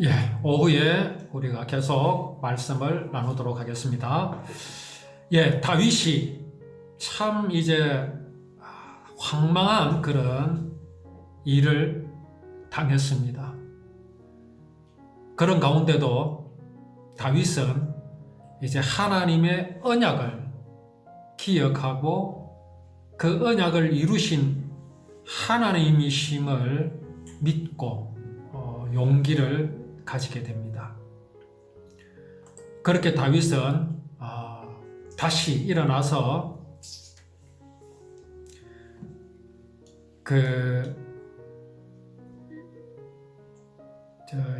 예, 오후에 우리가 계속 말씀을 나누도록 하겠습니다. 예, 다윗이 참 이제 황망한 그런 일을 당했습니다. 그런 가운데도 다윗은 이제 하나님의 언약을 기억하고 그 언약을 이루신 하나님이심을 믿고 용기를 가지게 됩니다. 그렇게 다윗은 다시 일어나서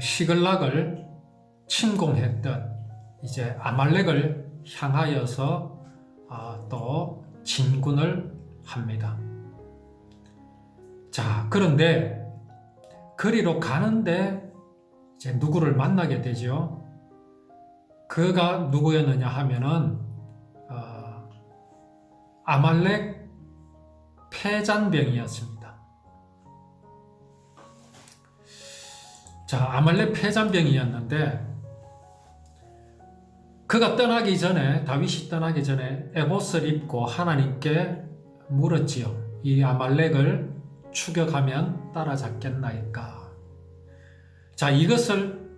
시글락을 침공했던 이제 아말렉을 향하여서 또 진군을 합니다. 자, 그런데 그리로 가는데 이제 누구를 만나게 되죠? 그가 누구였느냐 하면은 아말렉 패잔병이었습니다. 자, 아말렉 패잔병이었는데 그가 떠나기 전에, 다윗이 떠나기 전에 에봇을 입고 하나님께 물었지요. 이 아말렉을 추격하면 따라잡겠나이까? 자, 이것을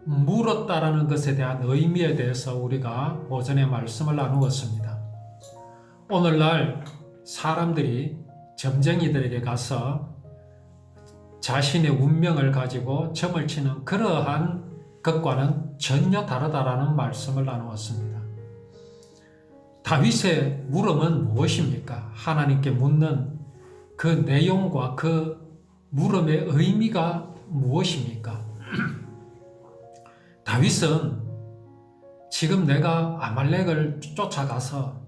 물었다라는 것에 대한 의미에 대해서 우리가 오전에 말씀을 나누었습니다. 오늘날 사람들이 점쟁이들에게 가서 자신의 운명을 가지고 점을 치는 그러한 것과는 전혀 다르다라는 말씀을 나누었습니다. 다윗의 물음은 무엇입니까? 하나님께 묻는 그 내용과 그 물음의 의미가 무엇입니까? 다윗은 지금 내가 아말렉을 쫓아가서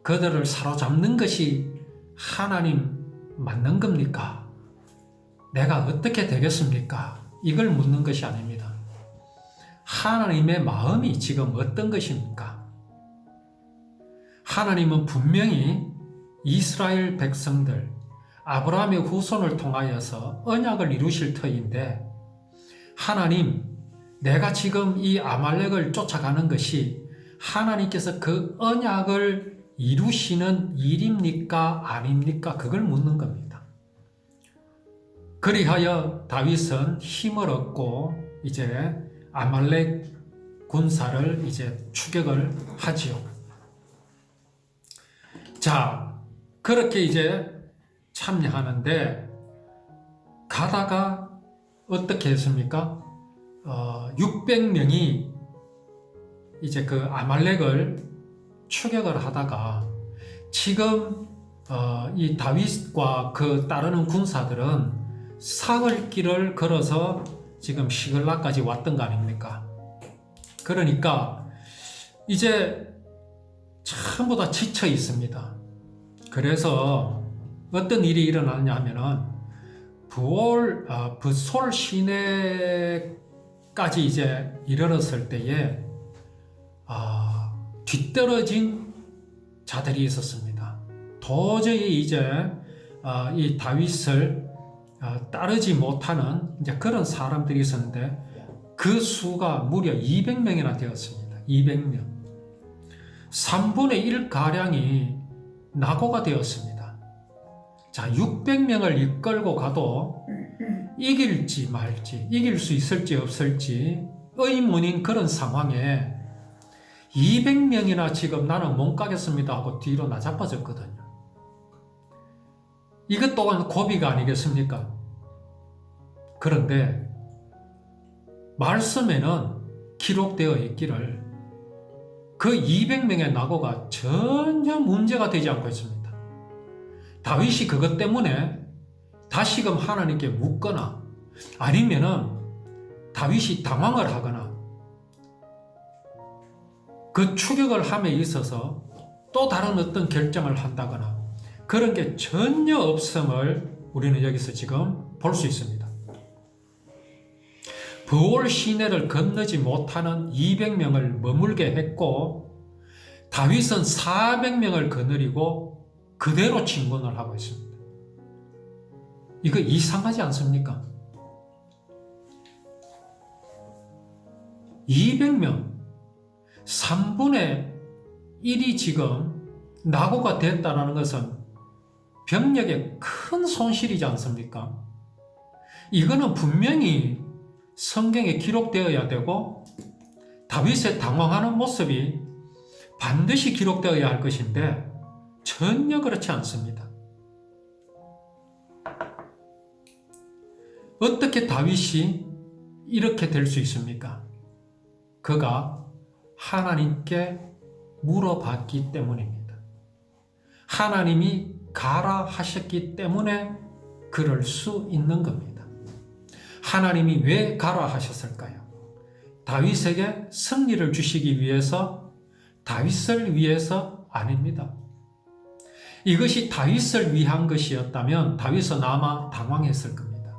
그들을 사로잡는 것이 하나님 맞는 겁니까? 내가 어떻게 되겠습니까? 이걸 묻는 것이 아닙니다. 하나님의 마음이 지금 어떤 것입니까? 하나님은 분명히 이스라엘 백성들, 아브라함의 후손을 통하여서 언약을 이루실 터인데 하나님, 내가 지금 이 아말렉을 쫓아가는 것이 하나님께서 그 언약을 이루시는 일입니까? 아닙니까? 그걸 묻는 겁니다. 그리하여 다윗은 힘을 얻고 이제 아말렉 군사를 이제 추격을 하지요. 자, 그렇게 이제 참여하는데 가다가 어떻게 했습니까? 600명이 이제 그 아말렉을 추격을 하다가 지금 이 다윗과 그 따르는 군사들은 사흘길을 걸어서 지금 시글락까지 왔던 거 아닙니까? 그러니까 이제 전부 다 지쳐 있습니다. 그래서 어떤 일이 일어나냐 하면은 붓솔 시내까지 이제 이르렀을 때에 뒤떨어진 자들이 있었습니다. 도저히 이제 이 다윗을 따르지 못하는 이제 그런 사람들이 있었는데 그 수가 무려 200명이나 되었습니다. 200명. 3분의 1가량이 낙오가 되었습니다. 자, 600명을 이끌고 가도 이길지 말지, 이길 수 있을지 없을지 의문인 그런 상황에 200명이나 지금 나는 못 가겠습니다 하고 뒤로 나자빠졌거든요. 이것 또한 고비가 아니겠습니까? 그런데 말씀에는 기록되어 있기를 그 200명의 낙오가 전혀 문제가 되지 않고 있습니다. 다윗이 그것 때문에 다시금 하나님께 묻거나 아니면은 다윗이 당황을 하거나 그 추격을 함에 있어서 또 다른 어떤 결정을 한다거나 그런 게 전혀 없음을 우리는 여기서 지금 볼 수 있습니다. 부올 시내를 건너지 못하는 200명을 머물게 했고 다윗은 400명을 거느리고 그대로 진군을 하고 있습니다. 이거 이상하지 않습니까? 200명, 3분의 1이 지금 낙오가 됐다는 것은 병력의 큰 손실이지 않습니까? 이거는 분명히 성경에 기록되어야 되고 다윗의 당황하는 모습이 반드시 기록되어야 할 것인데 전혀 그렇지 않습니다. 어떻게 다윗이 이렇게 될 수 있습니까? 그가 하나님께 물어봤기 때문입니다. 하나님이 가라 하셨기 때문에 그럴 수 있는 겁니다. 하나님이 왜 가라 하셨을까요? 다윗에게 승리를 주시기 위해서, 다윗을 위해서 아닙니다. 이것이 다윗을 위한 것이었다면 다윗은 아마 당황했을 겁니다.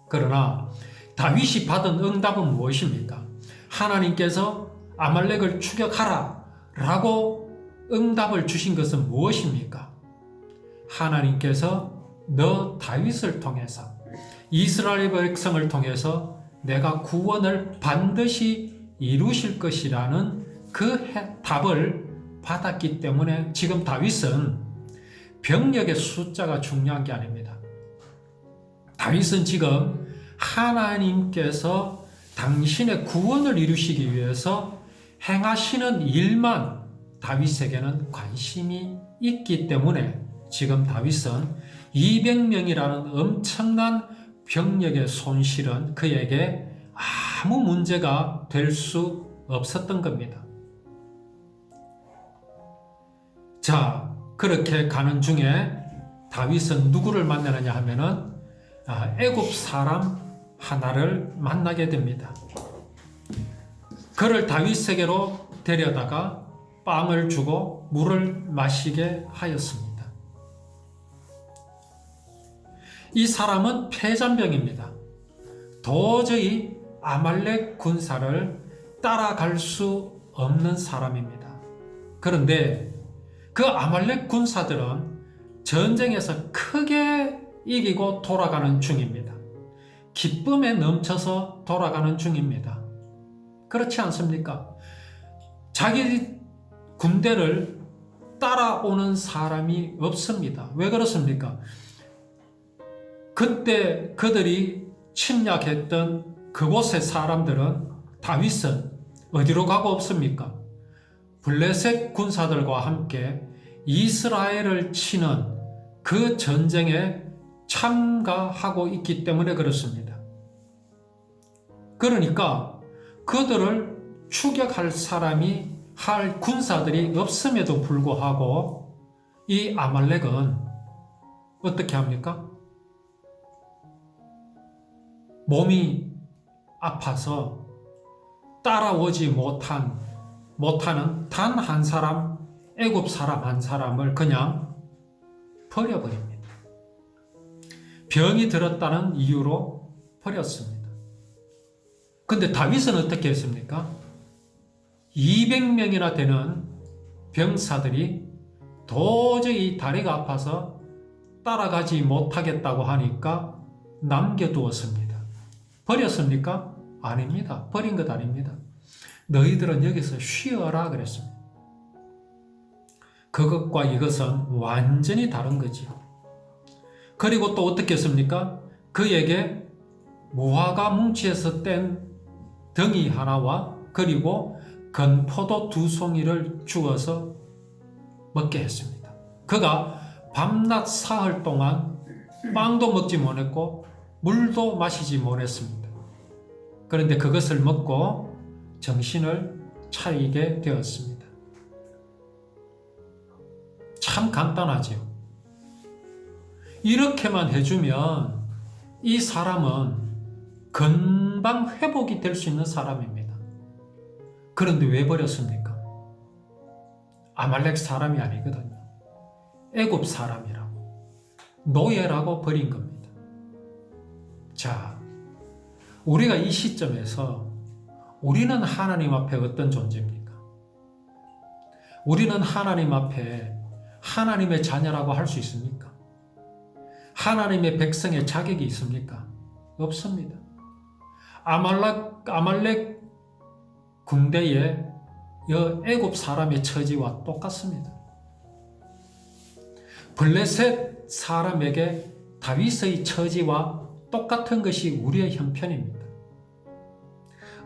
그러나 다윗이 받은 응답은 무엇입니까? 하나님께서 아말렉을 추격하라 라고 응답을 주신 것은 무엇입니까? 하나님께서 너 다윗을 통해서, 이스라엘 백성을 통해서 내가 구원을 반드시 이루실 것이라는 그 답을 받았기 때문에 지금 다윗은 병력의 숫자가 중요한 게 아닙니다. 다윗은 지금 하나님께서 당신의 구원을 이루시기 위해서 행하시는 일만 다윗에게는 관심이 있기 때문에 지금 다윗은 200명이라는 엄청난 병력의 손실은 그에게 아무 문제가 될 수 없었던 겁니다. 자, 그렇게 가는 중에 다윗은 누구를 만나느냐 하면은 애굽 사람 하나를 만나게 됩니다. 그를 다윗에게로 데려다가 빵을 주고 물을 마시게 하였습니다. 이 사람은 패잔병입니다. 도저히 아말렉 군사를 따라갈 수 없는 사람입니다. 그런데 그 아말렉 군사들은 전쟁에서 크게 이기고 돌아가는 중입니다. 기쁨에 넘쳐서 돌아가는 중입니다. 그렇지 않습니까? 자기 군대를 따라오는 사람이 없습니다. 왜 그렇습니까? 그때 그들이 침략했던 그곳의 사람들은 다윗은 어디로 가고 없습니까? 블레셋 군사들과 함께 이스라엘을 치는 그 전쟁에 참가하고 있기 때문에 그렇습니다. 그러니까 그들을 추격할 사람이, 할 군사들이 없음에도 불구하고 이 아말렉은 어떻게 합니까? 몸이 아파서 따라오지 못하는 단 한 사람, 애굽 사람 한 사람을 그냥 버려버립니다. 병이 들었다는 이유로 버렸습니다. 근데 다윗은 어떻게 했습니까? 200명이나 되는 병사들이 도저히 다리가 아파서 따라가지 못하겠다고 하니까 남겨두었습니다. 버렸습니까? 아닙니다. 버린 것 아닙니다. 너희들은 여기서 쉬어라 그랬습니다. 그것과 이것은 완전히 다른 거지요. 그리고 또 어떻게 했습니까? 그에게 무화과 뭉치에서 뗀 덩이 하나와 그리고 건포도 2송이를 주어서 먹게 했습니다. 그가 밤낮 사흘 동안 빵도 먹지 못했고 물도 마시지 못했습니다. 그런데 그것을 먹고 정신을 차리게 되었습니다. 참 간단하지요. 이렇게만 해주면 이 사람은 금방 회복이 될 수 있는 사람입니다. 그런데 왜 버렸습니까? 아말렉 사람이 아니거든요. 애굽 사람이라고, 노예라고 버린 겁니다. 자, 우리가 이 시점에서 우리는 하나님 앞에 어떤 존재입니까? 우리는 하나님 앞에 하나님의 자녀라고 할 수 있습니까? 하나님의 백성의 자격이 있습니까? 없습니다. 아말렉 군대의 애굽 사람의 처지와 똑같습니다. 블레셋 사람에게 다윗의 처지와 똑같은 것이 우리의 형편입니다.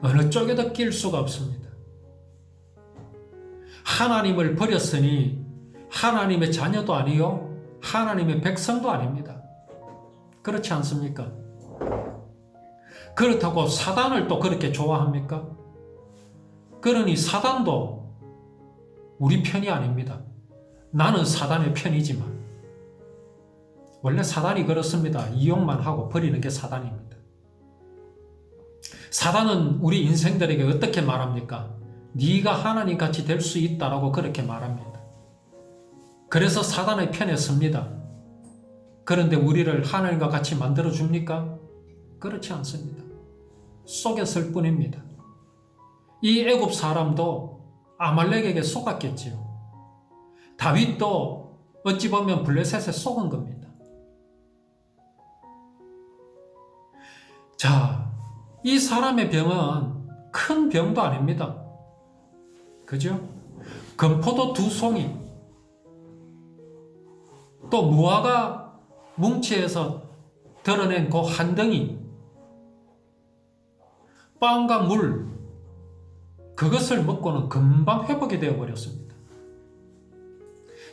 어느 쪽에도 낄 수가 없습니다. 하나님을 버렸으니 하나님의 자녀도 아니요 하나님의 백성도 아닙니다. 그렇지 않습니까? 그렇다고 사단을 또 그렇게 좋아합니까? 그러니 사단도 우리 편이 아닙니다. 나는 사단의 편이지만 원래 사단이 그렇습니다. 이용만 하고 버리는 게 사단입니다. 사단은 우리 인생들에게 어떻게 말합니까? 네가 하나님같이 될 수 있다라고 그렇게 말합니다. 그래서 사단의 편에 섭니다. 그런데 우리를 하나님과 같이 만들어줍니까? 그렇지 않습니다. 속였을 뿐입니다. 이 애굽 사람도 아말렉에게 속았겠지요. 다윗도 어찌 보면 블레셋에 속은 겁니다. 자, 이 사람의 병은 큰 병도 아닙니다. 그죠? 건포도 2송이, 또 무화과 뭉치에서 드러낸 그 한 덩이, 빵과 물, 그것을 먹고는 금방 회복이 되어버렸습니다.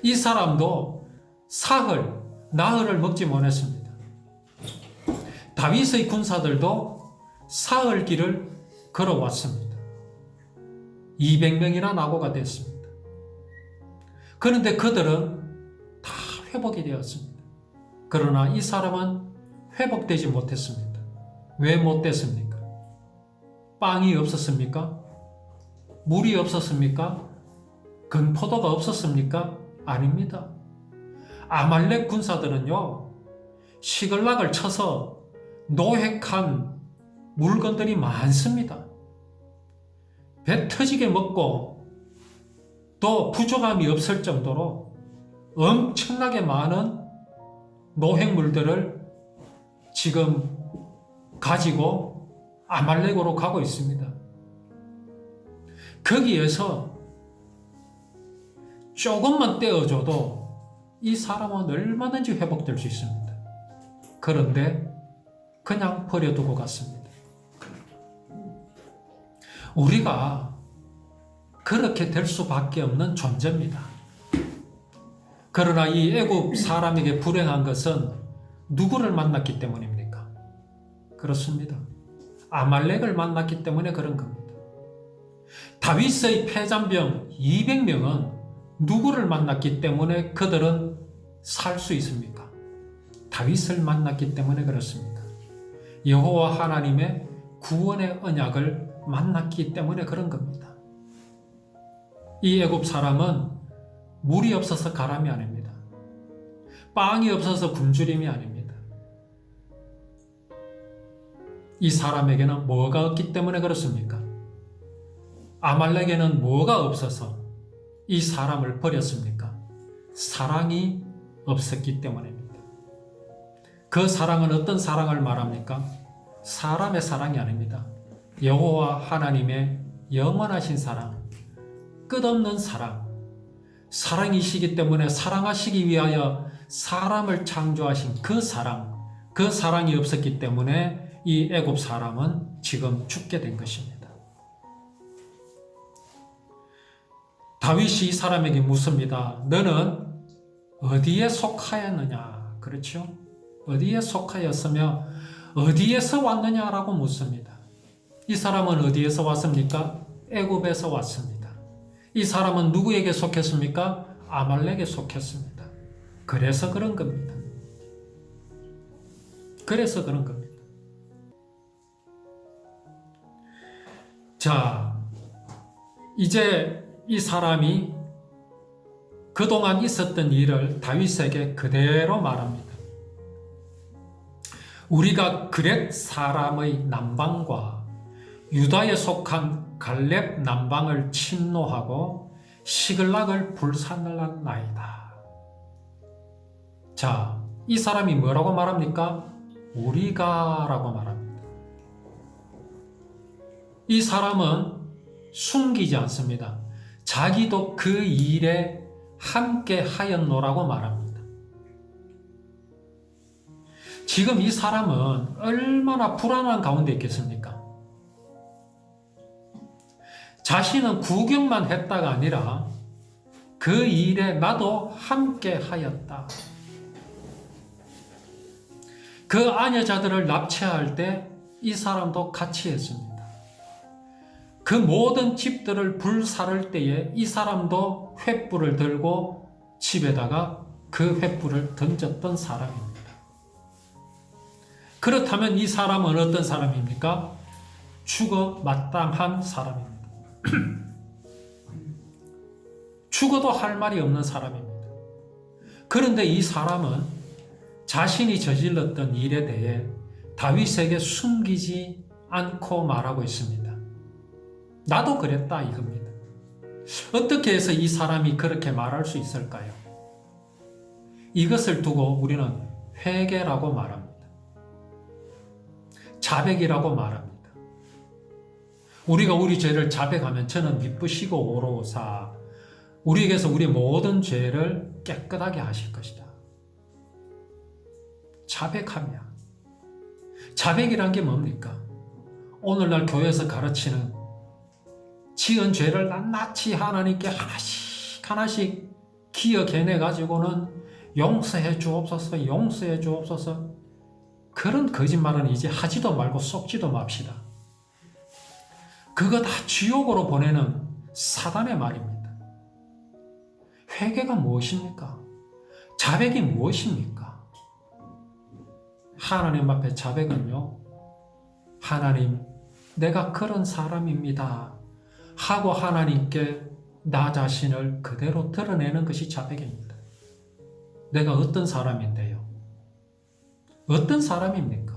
이 사람도 사흘, 나흘을 먹지 못했습니다. 다윗의 군사들도 사흘 길을 걸어왔습니다. 200명이나 낙오가 됐습니다. 그런데 그들은 다 회복이 되었습니다. 그러나 이 사람은 회복되지 못했습니다. 왜 못 됐습니까? 빵이 없었습니까? 물이 없었습니까? 건포도가 없었습니까? 아닙니다. 아말렉 군사들은요, 시글락을 쳐서 노획한 물건들이 많습니다. 배 터지게 먹고 또 부족함이 없을 정도로 엄청나게 많은 노획물들을 지금 가지고 아말렉으로 가고 있습니다. 거기에서 조금만 떼어줘도 이 사람은 얼마든지 회복될 수 있습니다. 그런데 그냥 버려두고 갔습니다. 우리가 그렇게 될 수밖에 없는 존재입니다. 그러나 이 애굽 사람에게 불행한 것은 누구를 만났기 때문입니까? 그렇습니다. 아말렉을 만났기 때문에 그런 겁니다. 다윗의 패잔병 200명은 누구를 만났기 때문에 그들은 살 수 있습니까? 다윗을 만났기 때문에 그렇습니다. 여호와 하나님의 구원의 언약을 만났기 때문에 그런 겁니다. 이 애굽 사람은 물이 없어서 가람이 아닙니다. 빵이 없어서 굶주림이 아닙니다. 이 사람에게는 뭐가 없기 때문에 그렇습니까? 아말렉에는 뭐가 없어서 이 사람을 버렸습니까? 사랑이 없었기 때문입니다. 그 사랑은 어떤 사랑을 말합니까? 사람의 사랑이 아닙니다. 여호와 하나님의 영원하신 사랑, 끝없는 사랑, 사랑이시기 때문에 사랑하시기 위하여 사람을 창조하신 그 사랑이 없었기 때문에 이 애굽 사람은 지금 죽게 된 것입니다. 다윗이 이 사람에게 묻습니다. 너는 어디에 속하였느냐? 그렇죠? 어디에 속하였으며 어디에서 왔느냐라고 묻습니다. 이 사람은 어디에서 왔습니까? 애굽에서 왔습니다. 이 사람은 누구에게 속했습니까? 아말렉에 속했습니다. 그래서 그런 겁니다. 그래서 그런 겁니다. 자, 이제 이 사람이 그동안 있었던 일을 다윗에게 그대로 말합니다. 우리가 그렛 사람의 남방과 유다에 속한 갈렙 남방을 침노하고 시글락을 불살랐나이다. 자, 이 사람이 뭐라고 말합니까? 우리가 라고 말합니다. 이 사람은 숨기지 않습니다. 자기도 그 일에 함께 하였노라고 말합니다. 지금 이 사람은 얼마나 불안한 가운데 있겠습니까? 자신은 구경만 했다가 아니라 그 일에 나도 함께 하였다. 그 아녀자들을 납치할 때 이 사람도 같이 했습니다. 그 모든 집들을 불사를 때에 이 사람도 횃불을 들고 집에다가 그 횃불을 던졌던 사람입니다. 그렇다면 이 사람은 어떤 사람입니까? 죽어 마땅한 사람입니다. 죽어도 할 말이 없는 사람입니다. 그런데 이 사람은 자신이 저질렀던 일에 대해 다윗에게 숨기지 않고 말하고 있습니다. 나도 그랬다 이겁니다. 어떻게 해서 이 사람이 그렇게 말할 수 있을까요? 이것을 두고 우리는 회개라고 말합니다. 자백이라고 말합니다. 우리가 우리 죄를 자백하면 저는 미쁘시고 오로사 우리에게서 우리 모든 죄를 깨끗하게 하실 것이다. 자백하며 자백이란 게 뭡니까? 오늘날 교회에서 가르치는 지은 죄를 낱낱이 하나님께 하나씩 하나씩 기억해내 가지고는 용서해 주옵소서 용서해 주옵소서 그런 거짓말은 이제 하지도 말고 속지도 맙시다. 그거 다 지옥으로 보내는 사단의 말입니다. 회개가 무엇입니까? 자백이 무엇입니까? 하나님 앞에 자백은요, 하나님, 내가 그런 사람입니다 하고 하나님께 나 자신을 그대로 드러내는 것이 자백입니다. 내가 어떤 사람인데요? 어떤 사람입니까?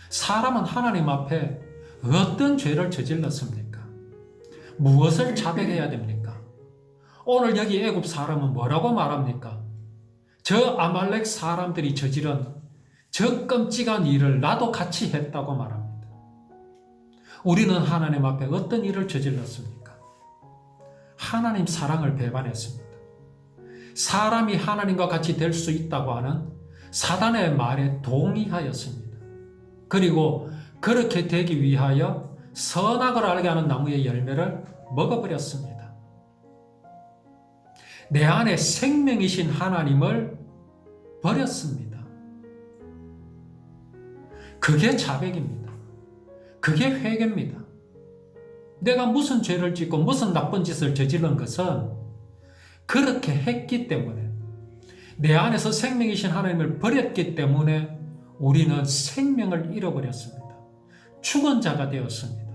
사람은 하나님 앞에 어떤 죄를 저질렀습니까? 무엇을 자백해야 됩니까? 오늘 여기 애굽 사람은 뭐라고 말합니까? 저 아말렉 사람들이 저지른 저 끔찍한 일을 나도 같이 했다고 말합니다. 우리는 하나님 앞에 어떤 일을 저질렀습니까? 하나님 사랑을 배반했습니다. 사람이 하나님과 같이 될 수 있다고 하는 사단의 말에 동의하였습니다. 그리고 그렇게 되기 위하여 선악을 알게 하는 나무의 열매를 먹어버렸습니다. 내 안에 생명이신 하나님을 버렸습니다. 그게 자백입니다. 그게 회개입니다. 내가 무슨 죄를 짓고 무슨 나쁜 짓을 저지른 것은 그렇게 했기 때문에 내 안에서 생명이신 하나님을 버렸기 때문에 우리는 생명을 잃어버렸습니다. 죽은 자가 되었습니다.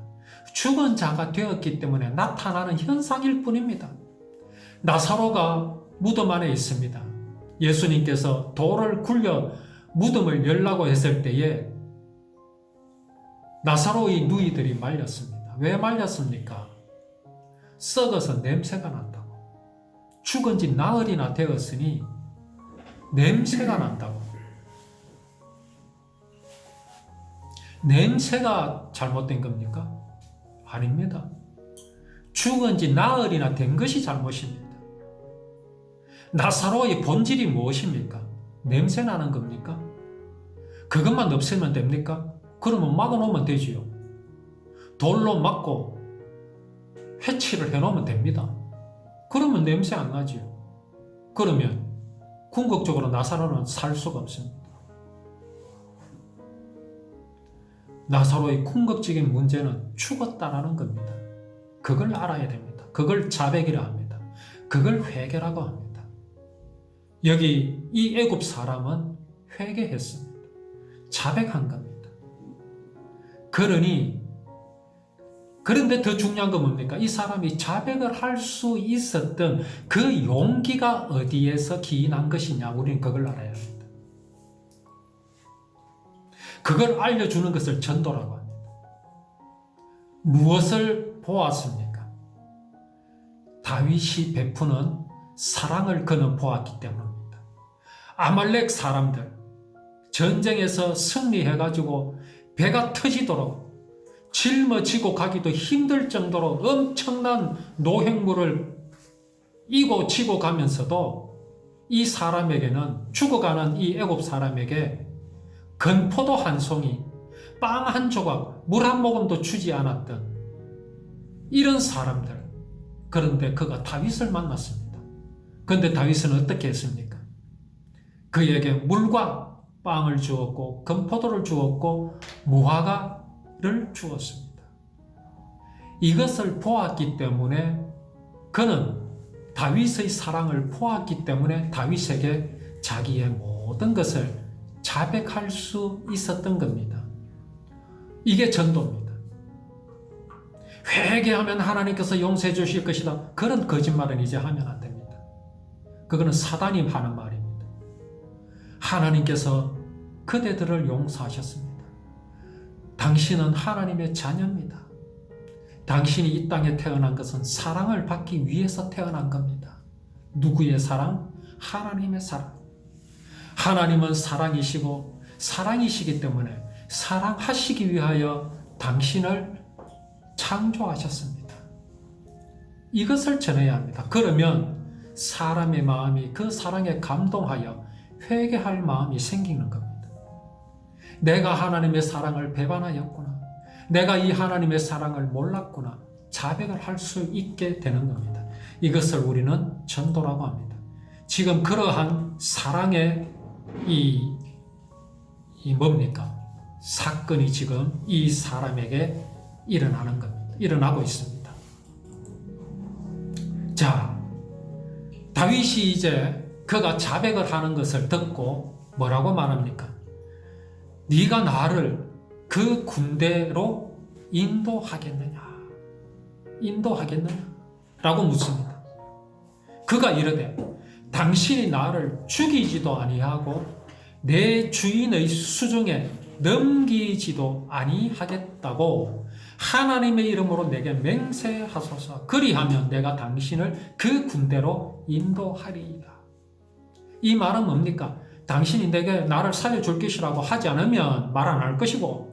죽은 자가 되었기 때문에 나타나는 현상일 뿐입니다. 나사로가 무덤 안에 있습니다. 예수님께서 돌을 굴려 무덤을 열라고 했을 때에 나사로의 누이들이 말렸습니다. 왜 말렸습니까? 썩어서 냄새가 난다고. 죽은 지 나흘이나 되었으니 냄새가 난다고. 냄새가 잘못된 겁니까? 아닙니다. 죽은 지 나흘이나 된 것이 잘못입니다. 나사로의 본질이 무엇입니까? 냄새 나는 겁니까? 그것만 없애면 됩니까? 그러면 막아놓으면 되지요. 돌로 막고 해치를 해놓으면 됩니다. 그러면 냄새 안 나지요. 그러면 궁극적으로 나사로는 살 수가 없습니다. 나사로의 궁극적인 문제는 죽었다라는 겁니다. 그걸 알아야 됩니다. 그걸 자백이라 합니다. 그걸 회개라고 합니다. 여기 이 애굽 사람은 회개했습니다. 자백한 겁니다. 그런데 더 중요한 건 뭡니까? 이 사람이 자백을 할 수 있었던 그 용기가 어디에서 기인한 것이냐? 우리는 그걸 알아야 합니다. 그걸 알려주는 것을 전도라고 합니다. 무엇을 보았습니까? 다윗이 베푸는 사랑을 그는 보았기 때문입니다. 아말렉 사람들, 전쟁에서 승리해가지고 배가 터지도록 짊어지고 가기도 힘들 정도로 엄청난 노획물을 이고 지고 가면서도 이 사람에게는, 죽어가는 이 애굽 사람에게 건포도 한 송이, 빵 한 조각, 물 한 모금도 주지 않았던 이런 사람들. 그런데 그가 다윗을 만났습니다. 그런데 다윗은 어떻게 했습니까? 그에게 물과 빵을 주었고 건포도를 주었고 무화과를 주었습니다. 이것을 보았기 때문에, 그는 다윗의 사랑을 보았기 때문에 다윗에게 자기의 모든 것을 자백할 수 있었던 겁니다. 이게 전도입니다. 회개하면 하나님께서 용서해 주실 것이다. 그런 거짓말은 이제 하면 안 됩니다. 그거는 사단이 하는 말입니다. 하나님께서 그대들을 용서하셨습니다. 당신은 하나님의 자녀입니다. 당신이 이 땅에 태어난 것은 사랑을 받기 위해서 태어난 겁니다. 누구의 사랑? 하나님의 사랑. 하나님은 사랑이시고 사랑이시기 때문에 사랑하시기 위하여 당신을 창조하셨습니다. 이것을 전해야 합니다. 그러면 사람의 마음이 그 사랑에 감동하여 회개할 마음이 생기는 겁니다. 내가 하나님의 사랑을 배반하였구나. 내가 이 하나님의 사랑을 몰랐구나. 자백을 할 수 있게 되는 겁니다. 이것을 우리는 전도라고 합니다. 지금 그러한 사랑의 이 뭡니까? 사건이 지금 이 사람에게 일어나는 겁니다. 일어나고 있습니다. 자, 다윗이 이제 그가 자백을 하는 것을 듣고 뭐라고 말합니까? 네가 나를 그 군대로 인도하겠느냐? 인도하겠느냐? 라고 묻습니다. 그가 이르되 당신이 나를 죽이지도 아니하고 내 주인의 수중에 넘기지도 아니하겠다고 하나님의 이름으로 내게 맹세하소서. 그리하면 내가 당신을 그 군대로 인도하리이다. 이 말은 뭡니까? 당신이 내게 나를 살려줄 것이라고 하지 않으면 말 안 할 것이고,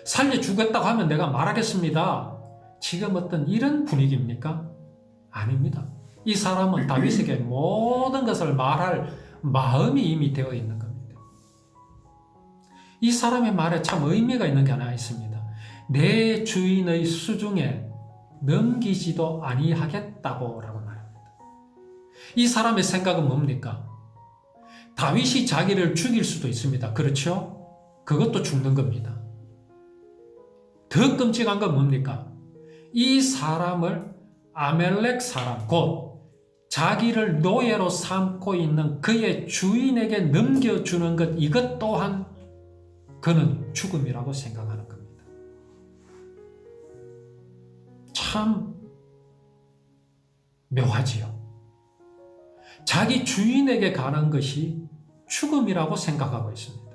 살려주겠다고 하면 내가 말하겠습니다. 지금 어떤 이런 분위기입니까? 아닙니다. 이 사람은 다윗에게 모든 것을 말할 마음이 이미 되어 있는 겁니다. 이 사람의 말에 참 의미가 있는 게 하나 있습니다. 내 주인의 수중에 넘기지도 아니하겠다고 라고 말합니다. 이 사람의 생각은 뭡니까? 다윗이 자기를 죽일 수도 있습니다. 그렇죠? 그것도 죽는 겁니다. 더 끔찍한 건 뭡니까? 이 사람을 아멜렉 사람, 곧 자기를 노예로 삼고 있는 그의 주인에게 넘겨주는 것, 이것 또한 그는 죽음이라고 생각하는 겁니다. 참 묘하지요. 자기 주인에게 가는 것이 죽음이라고 생각하고 있습니다.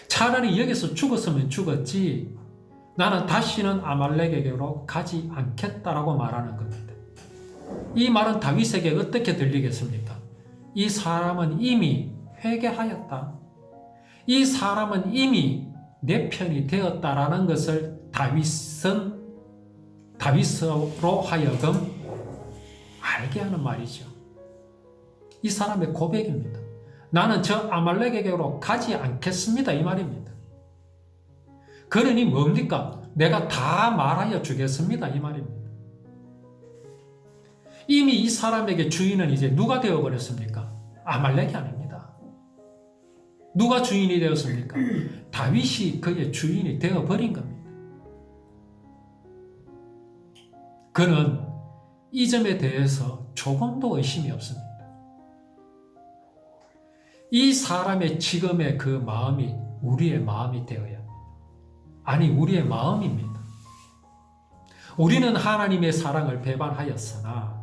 차라리 여기서 죽었으면 죽었지 나는 다시는 아말렉에게로 가지 않겠다라고 말하는 겁니다. 이 말은 다윗에게 어떻게 들리겠습니까? 이 사람은 이미 회개하였다. 이 사람은 이미 내 편이 되었다라는 것을 다윗으로 하여금 알게 하는 말이죠. 이 사람의 고백입니다. 나는 저 아말렉에게로 가지 않겠습니다. 이 말입니다. 그러니 뭡니까? 내가 다 말하여 주겠습니다. 이 말입니다. 이미 이 사람에게 주인은 이제 누가 되어버렸습니까? 아말렉이 아닙니다. 누가 주인이 되었습니까? 다윗이 그의 주인이 되어버린 겁니다. 그는 이 점에 대해서 조금도 의심이 없습니다. 이 사람의 지금의 그 마음이 우리의 마음이 되어야 합니다. 아니, 우리의 마음입니다. 우리는 하나님의 사랑을 배반하였으나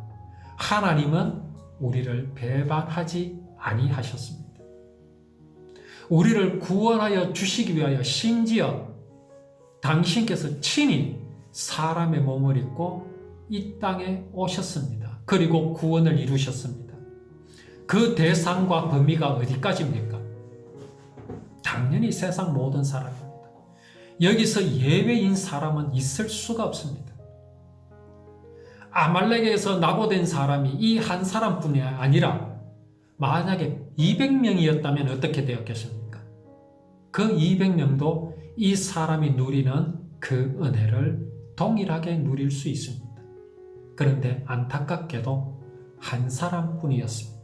하나님은 우리를 배반하지 아니하셨습니다. 우리를 구원하여 주시기 위하여 심지어 당신께서 친히 사람의 몸을 입고 이 땅에 오셨습니다. 그리고 구원을 이루셨습니다. 그 대상과 범위가 어디까지입니까? 당연히 세상 모든 사람입니다. 여기서 예외인 사람은 있을 수가 없습니다. 아말렉에서 낙오된 사람이 이 한 사람뿐이 아니라 만약에 200명이었다면 어떻게 되었겠습니까? 그 200명도 이 사람이 누리는 그 은혜를 동일하게 누릴 수 있습니다. 그런데 안타깝게도 한 사람뿐이었습니다.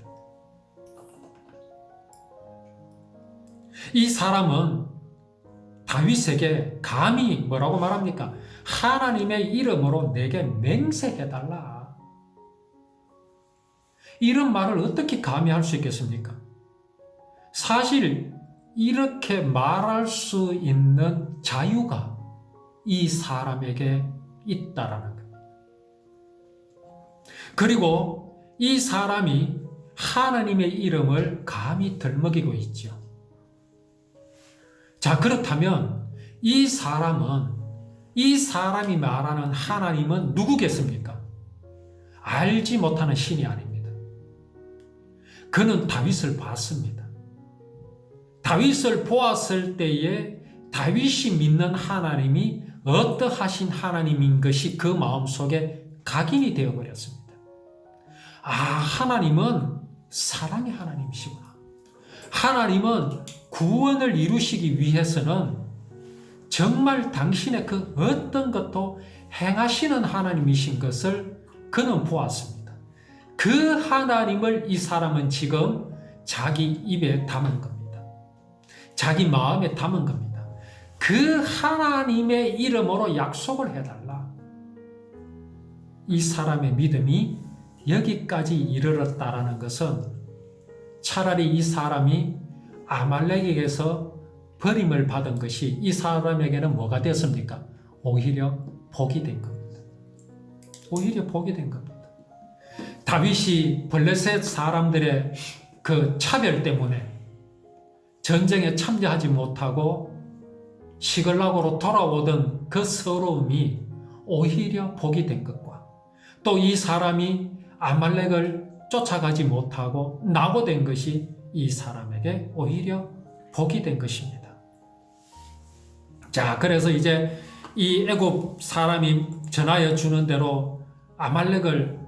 이 사람은 다윗에게 감히 뭐라고 말합니까? 하나님의 이름으로 내게 맹세해달라. 이런 말을 어떻게 감히 할 수 있겠습니까? 사실 이렇게 말할 수 있는 자유가 이 사람에게 있다라는 겁니다. 그리고 이 사람이 하나님의 이름을 감히 들먹이고 있죠. 자, 그렇다면 이 사람이 말하는 하나님은 누구겠습니까? 알지 못하는 신이 아닙니다. 그는 다윗을 봤습니다. 다윗을 보았을 때에 다윗이 믿는 하나님이 어떠하신 하나님인 것이 그 마음속에 각인이 되어버렸습니다. 아, 하나님은 사랑의 하나님이시구나. 하나님은 구원을 이루시기 위해서는 정말 당신의 그 어떤 것도 행하시는 하나님이신 것을 그는 보았습니다. 그 하나님을 이 사람은 지금 자기 입에 담은 겁니다. 자기 마음에 담은 겁니다. 그 하나님의 이름으로 약속을 해달라. 이 사람의 믿음이 여기까지 이르렀다라는 것은 차라리 이 사람이 아말렉에게서 버림을 받은 것이 이 사람에게는 뭐가 됐습니까? 오히려 복이 된 겁니다. 오히려 복이 된 겁니다. 다윗이 블레셋 사람들의 그 차별 때문에 전쟁에 참여하지 못하고 시글락으로 돌아오던 그 서러움이 오히려 복이 된 것과 또 이 사람이 아말렉을 쫓아가지 못하고 낙오된 것이 이 사람에게 오히려 복이 된 것입니다. 자, 그래서 이제 이 애굽 사람이 전하여 주는 대로 아말렉을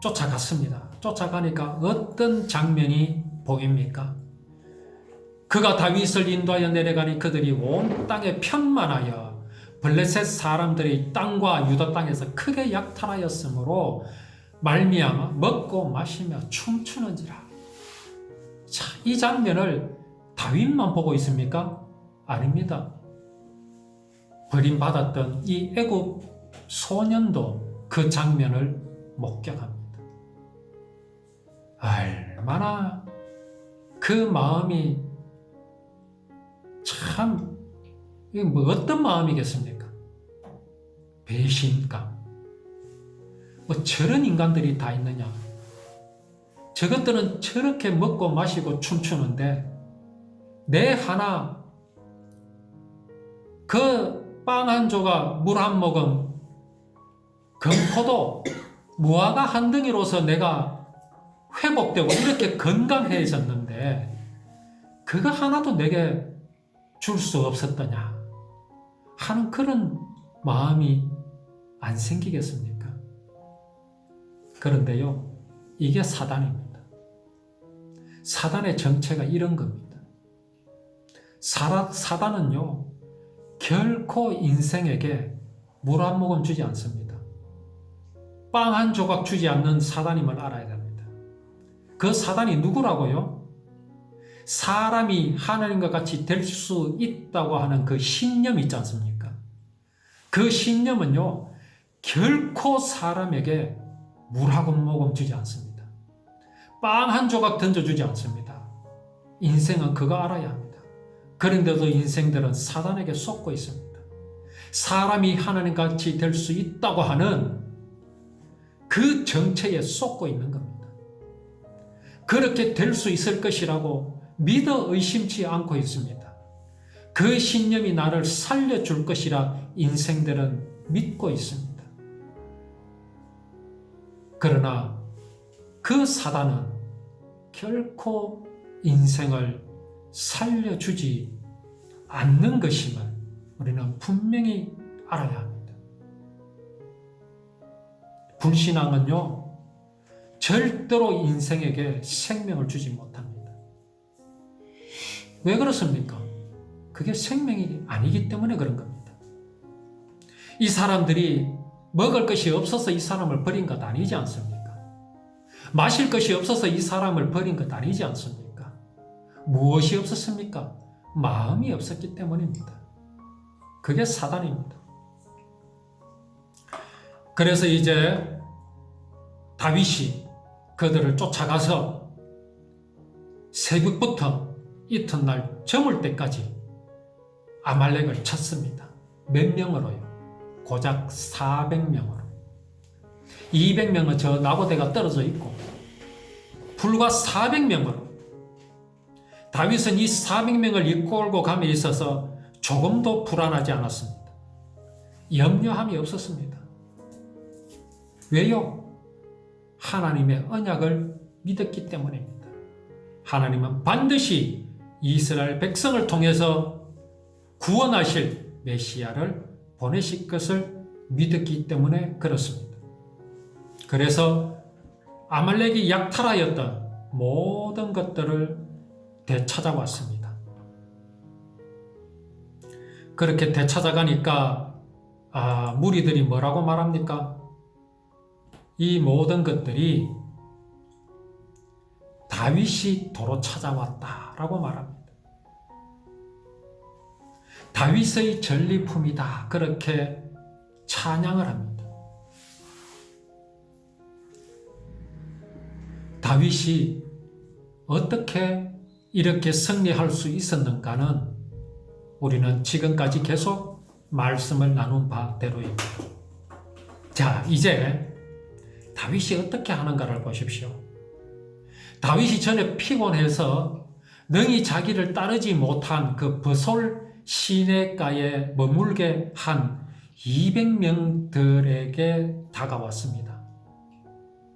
쫓아갔습니다. 쫓아가니까 어떤 장면이 보입니까? 그가 다윗을 인도하여 내려가니 그들이 온 땅에 편만하여 블레셋 사람들의 땅과 유다 땅에서 크게 약탈하였으므로 말미암아 먹고 마시며 춤추는지라. 자, 이 장면을 다윗만 보고 있습니까? 아닙니다. 버림받았던 이 애굽 소년도 그 장면을 목격합니다. 얼마나 그 마음이 참, 이게 뭐 어떤 마음이겠습니까? 배신감. 뭐 저런 인간들이 다 있느냐? 저것들은 저렇게 먹고 마시고 춤추는데 내 하나 그 빵 한 조각, 물 한 모금, 금포도, 무화과 한 덩이로서 내가 회복되고 이렇게 건강해졌는데 그거 하나도 내게 줄 수 없었더냐 하는 그런 마음이 안 생기겠습니까? 그런데요, 이게 사단입니다. 사단의 정체가 이런 겁니다. 사단은요, 결코 인생에게 물 한 모금 주지 않습니다. 빵 한 조각 주지 않는 사단임을 알아야 됩니다. 그 사단이 누구라고요? 사람이 하나님과 같이 될 수 있다고 하는 그 신념 있지 않습니까? 그 신념은요, 결코 사람에게 물 한 모금 주지 않습니다. 빵 한 조각 던져주지 않습니다. 인생은 그거 알아야 합니다. 그런데도 인생들은 사단에게 속고 있습니다. 사람이 하나님같이 될 수 있다고 하는 그 정체에 속고 있는 겁니다. 그렇게 될 수 있을 것이라고 믿어 의심치 않고 있습니다. 그 신념이 나를 살려줄 것이라 인생들은 믿고 있습니다. 그러나 그 사단은 결코 인생을 살려주지 않는 것임을 우리는 분명히 알아야 합니다. 불신앙은요, 절대로 인생에게 생명을 주지 못합니다. 왜 그렇습니까? 그게 생명이 아니기 때문에 그런 겁니다. 이 사람들이 먹을 것이 없어서 이 사람을 버린 것 아니지 않습니까? 마실 것이 없어서 이 사람을 버린 것 아니지 않습니까? 무엇이 없었습니까? 마음이 없었기 때문입니다. 그게 사단입니다. 그래서 이제 다윗이 그들을 쫓아가서 새벽부터 이튿날 저물 때까지 아말렉을 쳤습니다. 몇 명으로요? 고작 400명으로. 200명은 저 나고대가 떨어져 있고 불과 400명으로 다윗은 이 400명을 이끌고 감에 있어서 조금도 불안하지 않았습니다. 염려함이 없었습니다. 왜요? 하나님의 언약을 믿었기 때문입니다. 하나님은 반드시 이스라엘 백성을 통해서 구원하실 메시아를 보내실 것을 믿었기 때문에 그렇습니다. 그래서 아말렉이 약탈하였던 모든 것들을 되찾아왔습니다. 그렇게 되찾아가니까 무리들이 뭐라고 말합니까? 이 모든 것들이 다윗이 도로 찾아왔다라고 말합니다. 다윗의 전리품이다. 그렇게 찬양을 합니다. 다윗이 어떻게 이렇게 승리할 수 있었는가는 우리는 지금까지 계속 말씀을 나눈 바대로입니다. 자, 이제 다윗이 어떻게 하는가를 보십시오. 다윗이 전에 피곤해서 능히 자기를 따르지 못한 그 버솔 시내가에 머물게 한 200명들에게 다가왔습니다.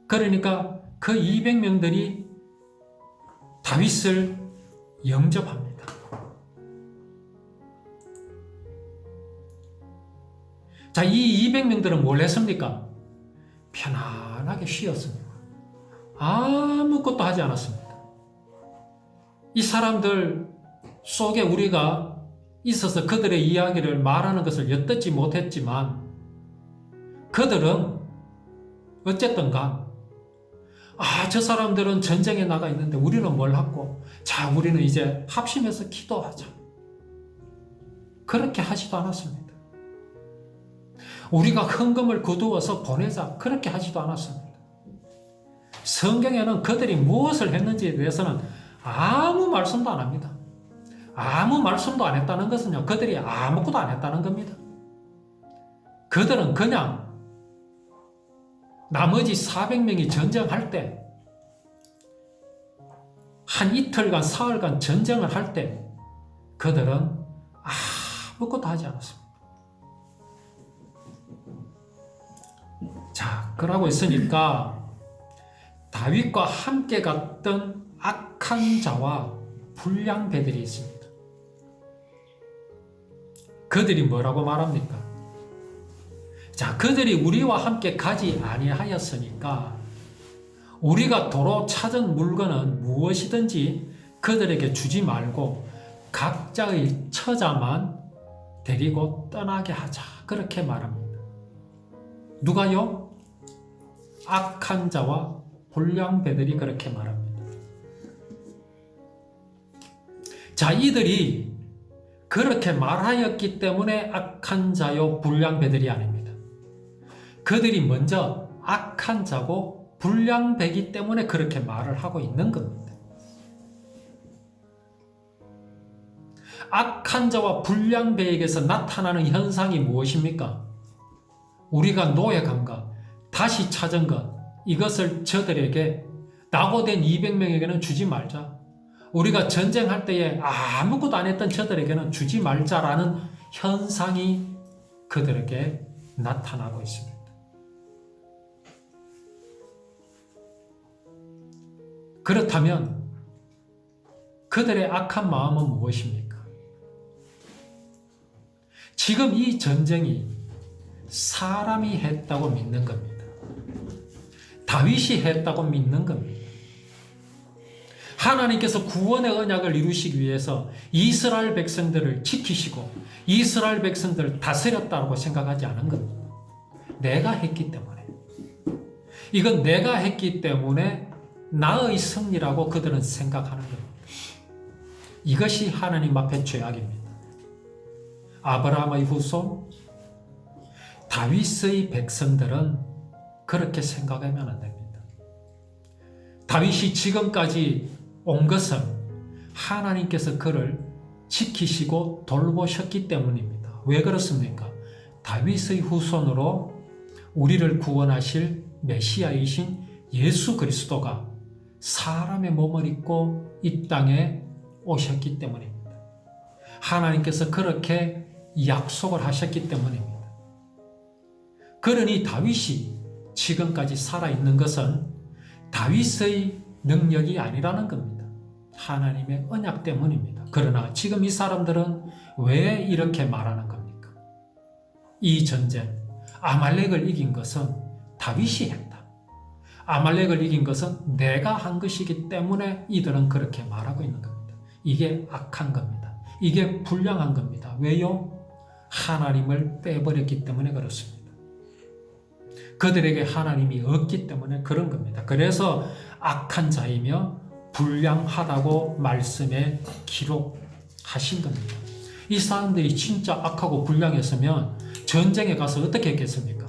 그러니까 그 200명들이 다윗을 영접합니다. 자, 이 200명들은 뭘 했습니까? 편안하게 쉬었습니다. 아무것도 하지 않았습니다. 이 사람들 속에 우리가 있어서 그들의 이야기를 말하는 것을 엿듣지 못했지만 그들은 어쨌든 저 사람들은 전쟁에 나가 있는데 우리는 뭘 하고, 자, 우리는 이제 합심해서 기도하자. 그렇게 하지도 않았습니다. 우리가 헌금을 거두어서 보내자. 그렇게 하지도 않았습니다. 성경에는 그들이 무엇을 했는지에 대해서는 아무 말씀도 안 합니다. 아무 말씀도 안 했다는 것은요, 그들이 아무것도 안 했다는 겁니다. 그들은 그냥 나머지 400명이 전쟁할 때, 한 이틀간, 사흘간 전쟁을 할 때, 그들은 아무것도 하지 않았습니다. 자, 그러고 있으니까 다윗과 함께 갔던 악한 자와 불량배들이 있습니다. 그들이 뭐라고 말합니까? 자, 그들이 우리와 함께 가지 아니하였으니까 우리가 도로 찾은 물건은 무엇이든지 그들에게 주지 말고 각자의 처자만 데리고 떠나게 하자. 그렇게 말합니다. 누가요? 악한 자와 불량배들이 그렇게 말합니다. 자, 이들이 그렇게 말하였기 때문에 악한 자요 불량배들이 아닙니다. 그들이 먼저 악한 자고 불량배기 때문에 그렇게 말을 하고 있는 겁니다. 악한 자와 불량배에게서 나타나는 현상이 무엇입니까? 우리가 노예간 것, 다시 찾은 것, 이것을 저들에게 낙오된 200명에게는 주지 말자. 우리가 전쟁할 때에 아무것도 안 했던 저들에게는 주지 말자라는 현상이 그들에게 나타나고 있습니다. 그렇다면 그들의 악한 마음은 무엇입니까? 지금 이 전쟁이 사람이 했다고 믿는 겁니다. 다윗이 했다고 믿는 겁니다. 하나님께서 구원의 언약을 이루시기 위해서 이스라엘 백성들을 지키시고 이스라엘 백성들을 다스렸다고 생각하지 않은 겁니다. 내가 했기 때문에. 이건 내가 했기 때문에 나의 승리라고 그들은 생각하는 겁니다. 이것이 하나님 앞에 죄악입니다. 아브라함의 후손, 다윗의 백성들은 그렇게 생각하면 안 됩니다. 다윗이 지금까지 온 것은 하나님께서 그를 지키시고 돌보셨기 때문입니다. 왜 그렇습니까? 다윗의 후손으로 우리를 구원하실 메시아이신 예수 그리스도가 사람의 몸을 입고 이 땅에 오셨기 때문입니다. 하나님께서 그렇게 약속을 하셨기 때문입니다. 그러니 다윗이 지금까지 살아있는 것은 다윗의 능력이 아니라는 겁니다. 하나님의 언약 때문입니다. 그러나 지금 이 사람들은 왜 이렇게 말하는 겁니까? 이 전쟁, 아말렉을 이긴 것은 다윗이 했다. 아말렉을 이긴 것은 내가 한 것이기 때문에 이들은 그렇게 말하고 있는 겁니다. 이게 악한 겁니다. 이게 불량한 겁니다. 왜요? 하나님을 빼버렸기 때문에 그렇습니다. 그들에게 하나님이 없기 때문에 그런 겁니다. 그래서 악한 자이며 불량하다고 말씀에 기록하신 겁니다. 이 사람들이 진짜 악하고 불량했으면 전쟁에 가서 어떻게 했겠습니까?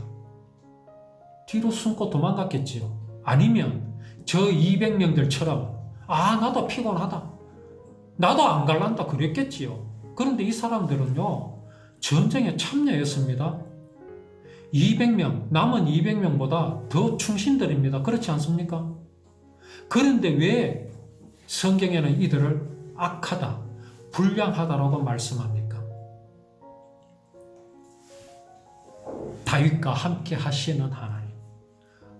뒤로 숨고 도망갔겠지요. 아니면 저 200명들처럼 나도 피곤하다. 나도 안 갈란다 그랬겠지요. 그런데 이 사람들은요. 전쟁에 참여했습니다. 200명, 남은 200명보다 더 충신들입니다. 그렇지 않습니까? 그런데 왜 성경에는 이들을 악하다, 불량하다라고 말씀합니까? 다윗과 함께 하시는 하나님,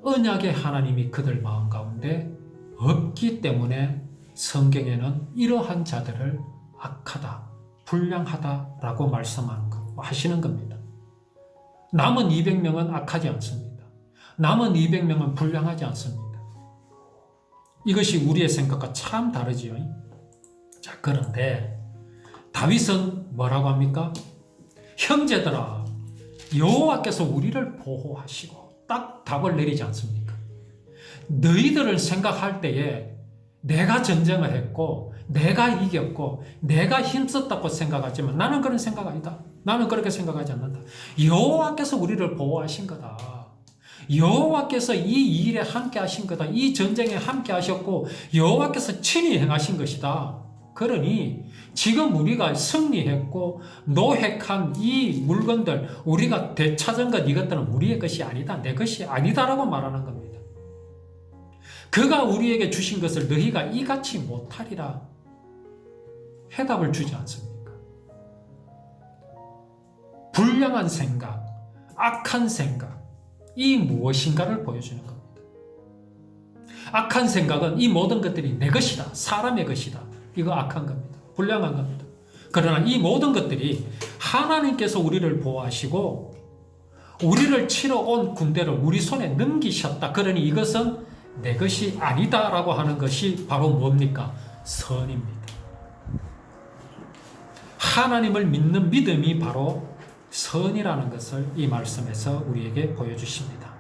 언약의 하나님이 그들 마음 가운데 없기 때문에 성경에는 이러한 자들을 악하다, 불량하다라고 말씀하시는 겁니다. 남은 200명은 악하지 않습니다. 남은 200명은 불량하지 않습니다. 이것이 우리의 생각과 참 다르지요. 자, 그런데 다윗은 뭐라고 합니까? 형제들아, 여호와께서 우리를 보호하시고 딱 답을 내리지 않습니까? 너희들을 생각할 때에 내가 전쟁을 했고 내가 이겼고 내가 힘썼다고 생각하지만 나는 그런 생각 아니다. 나는 그렇게 생각하지 않는다. 여호와께서 우리를 보호하신 거다. 여호와께서 이 일에 함께 하신 거다. 이 전쟁에 함께 하셨고 여호와께서 친히 행하신 것이다. 그러니 지금 우리가 승리했고 노획한 이 물건들, 우리가 되찾은 것, 이것들은 우리의 것이 아니다. 내 것이 아니다라고 말하는 겁니다. 그가 우리에게 주신 것을 너희가 이같이 못하리라. 해답을 주지 않습니까? 불량한 생각, 악한 생각, 이 무엇인가를 보여주는 겁니다. 악한 생각은 이 모든 것들이 내 것이다, 사람의 것이다. 이거 악한 겁니다. 불량한 겁니다. 그러나 이 모든 것들이 하나님께서 우리를 보호하시고 우리를 치러 온 군대를 우리 손에 넘기셨다. 그러니 이것은 내 것이 아니다라고 하는 것이 바로 뭡니까? 선입니다. 하나님을 믿는 믿음이 바로 선이라는 것을 이 말씀에서 우리에게 보여주십니다.